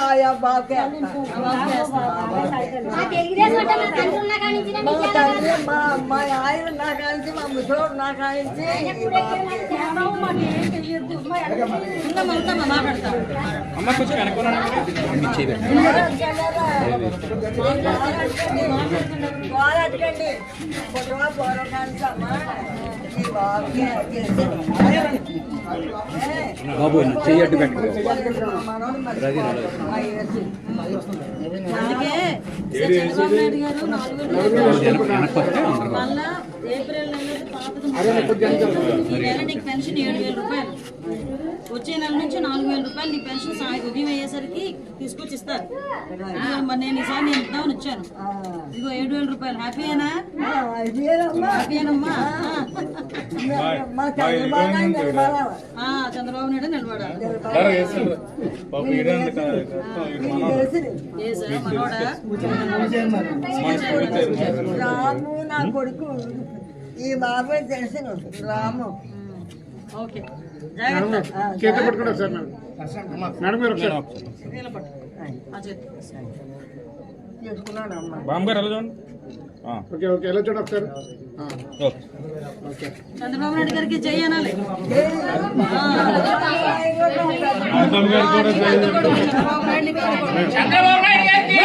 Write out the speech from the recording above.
ఆయా బాబుకే మా అమ్మాయి ఆయన నా కానించి మా ముసలోడు నా కానించి పోరాటండి పోరం కానీ అమ్మా బాబు చెయ్యట్టు పెట్టు అందుకే చంద్రబాబు నాయుడు గారు 4,000 మళ్ళా ఏప్రిల్ నెల నీకు పెన్షన్ 7,000 రూపాయలు, వచ్చే నెల నుంచి 4,000 రూపాయలు నీ పెన్షన్ ఉదయం అయ్యేసరికి తీసుకొచ్చి ఇస్తారు. నేను ఈసారి నేను ఇద్దామని వచ్చాను. ఇదిగో 7,000 రూపాయలు. హ్యాపీయేనా? హ్యాపీయేనమ్మా? చంద్రబాబు నాయుడు నిలబడాలి. రాము నా కొడుకు, ఈ బాబు తెలిసిన రాము. ఓకే చంద్రబాబు నాయుడు గారికి జై అనాలి. చంద్రబాబు నాయుడు గారికి